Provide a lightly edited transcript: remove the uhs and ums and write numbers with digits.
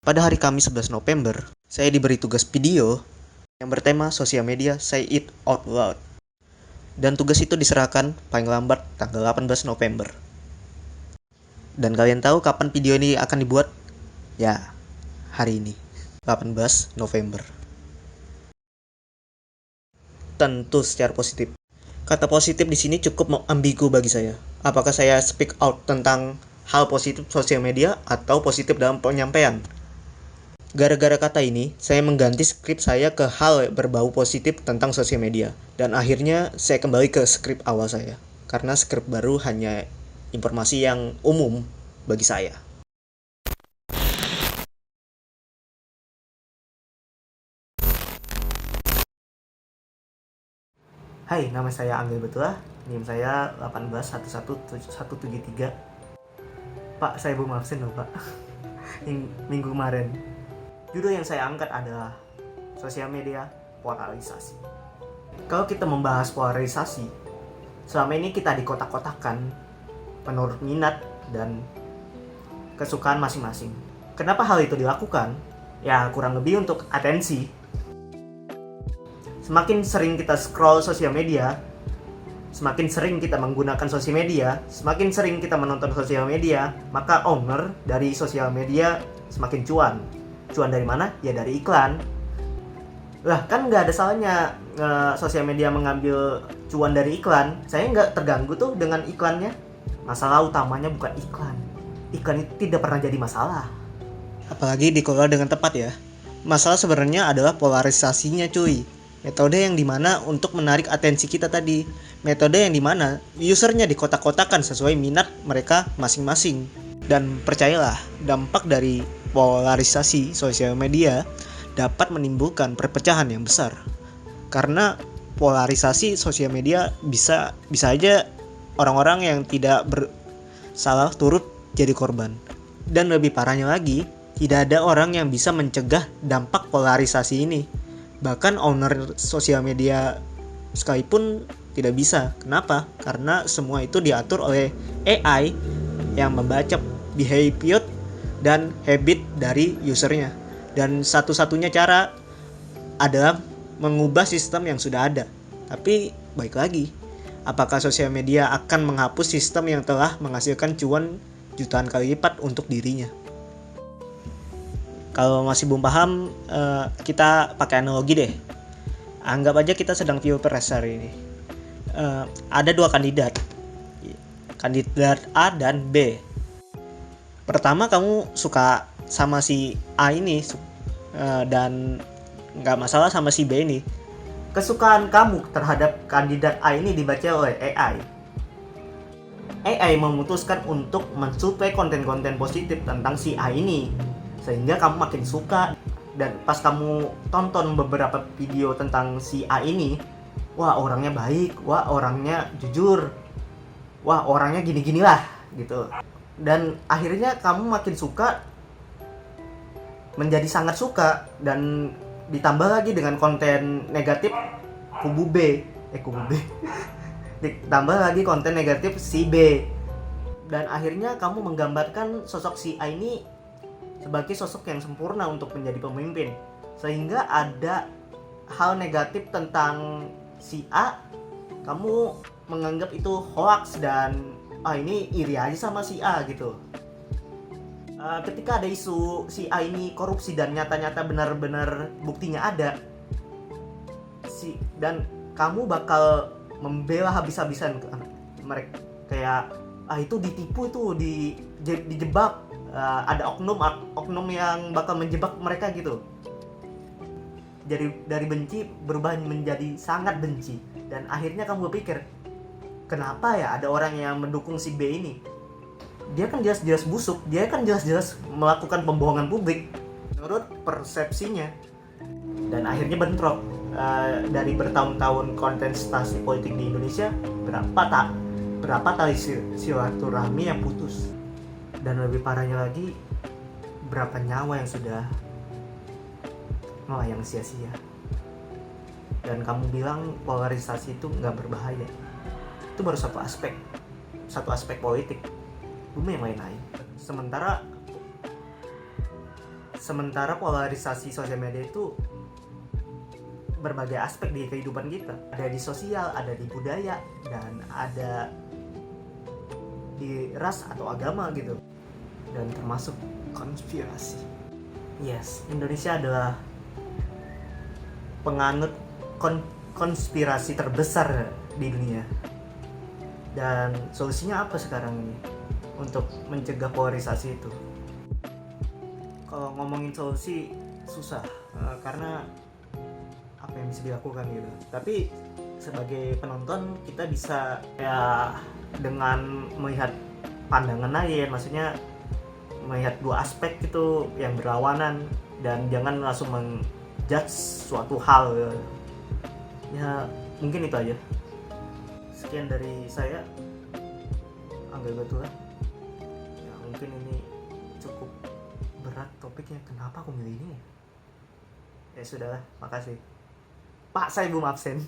Pada hari Kamis 11 November, saya diberi tugas video yang bertema sosial media Say It Out Loud. Dan tugas itu diserahkan paling lambat tanggal 18 November. Dan kalian tahu kapan video ini akan dibuat? Ya, hari ini, 18 November. Tentu secara positif. Kata positif di sini cukup ambigu bagi saya. Apakah saya speak out tentang hal positif sosial media atau positif dalam penyampaian? Gara-gara kata ini, saya mengganti skrip saya ke hal berbau positif tentang sosial media. Dan akhirnya saya kembali ke skrip awal saya. Karena skrip baru hanya informasi yang umum bagi saya. Hai, nama saya Angel Betulah. NIM saya 1811173. Pak, saya belum absen loh, Pak. Minggu kemarin. Judul yang saya angkat adalah sosial media polarisasi. Kalau kita membahas polarisasi, selama ini kita dikotak-kotakan menurut minat dan kesukaan masing-masing. Kenapa hal itu dilakukan? Ya kurang lebih untuk atensi. Semakin sering kita scroll sosial media, semakin sering kita menggunakan sosial media, semakin sering kita menonton sosial media, maka owner dari sosial media semakin cuan. Cuan dari mana? Ya dari iklan. Lah kan nggak ada salahnya sosial media mengambil cuan dari iklan. Saya nggak terganggu tuh dengan iklannya. Masalah utamanya bukan iklan. Iklan itu tidak pernah jadi masalah. Apalagi dikelola dengan tepat ya. Masalah sebenarnya adalah polarisasinya cuy. Metode yang dimana untuk menarik atensi kita tadi. Metode yang dimana usernya dikotak-kotakan sesuai minat mereka masing-masing. Dan percayalah, dampak dari polarisasi sosial media dapat menimbulkan perpecahan yang besar. Karena polarisasi sosial media bisa aja orang-orang yang tidak bersalah turut jadi korban. Dan lebih parahnya lagi, tidak ada orang yang bisa mencegah dampak polarisasi ini. Bahkan owner sosial media sekalipun tidak bisa. Kenapa? Karena semua itu diatur oleh AI yang membaca behavior dan habit dari usernya. Dan satu-satunya cara adalah mengubah sistem yang sudah ada. Tapi baik lagi, apakah sosial media akan menghapus sistem yang telah menghasilkan cuan jutaan kali lipat untuk dirinya? Kalau masih belum paham, kita pakai analogi deh. Anggap aja kita sedang pilpres hari ini. Ada dua kandidat A dan B. Pertama kamu suka sama si A ini dan nggak masalah sama si B ini. Kesukaan kamu terhadap kandidat A ini dibaca oleh AI. AI memutuskan untuk mensuplai konten-konten positif tentang si A ini, sehingga kamu makin suka. Dan pas kamu tonton beberapa video tentang si A ini, wah orangnya baik, wah orangnya jujur, wah orangnya gini-ginilah gitu. Dan akhirnya kamu makin suka, menjadi sangat suka. Dan ditambah lagi dengan konten negatif kubu B ditambah lagi konten negatif si B. Dan akhirnya kamu menggambarkan sosok si A ini sebagai sosok yang sempurna untuk menjadi pemimpin. Sehingga ada hal negatif tentang si A, kamu menganggap itu hoax dan ini iri aja sama si A gitu. Ketika ada isu si A ini korupsi dan nyata-nyata benar-benar buktinya ada, dan kamu bakal membela habis-habisan mereka, kayak itu ditipu, itu dijebak, ada oknum yang bakal menjebak mereka gitu. Dari benci berubah menjadi sangat benci. Dan akhirnya kamu berpikir, kenapa ya ada orang yang mendukung si B ini? Dia kan jelas-jelas busuk, dia kan jelas-jelas melakukan pembohongan publik menurut persepsinya. Dan akhirnya bentrok. Dari bertahun-tahun kontestasi politik di Indonesia, berapa tali silaturahmi yang putus. Dan lebih parahnya lagi, berapa nyawa yang sudah melayang sia-sia. Dan kamu bilang polarisasi itu nggak berbahaya. Itu baru satu aspek politik, belum yang lain-lain. Sementara Sementara polarisasi sosial media itu berbagai aspek di kehidupan kita. Ada di sosial, ada di budaya, dan ada di ras atau agama gitu. Dan termasuk konspirasi. Yes, Indonesia adalah penganut konspirasi terbesar di dunia. Dan solusinya apa sekarang ini untuk mencegah polarisasi itu? Kalau ngomongin solusi susah, karena apa yang bisa dilakukan gitu. Tapi sebagai penonton kita bisa ya dengan melihat pandangan lain, maksudnya melihat dua aspek itu yang berlawanan, dan jangan langsung menjudge suatu hal. Ya mungkin itu aja. Sekian dari saya, Angga Batula. Ya mungkin ini cukup berat topiknya. Kenapa aku milih ini ya? Ya sudahlah, makasih. Pak, saya belum absen.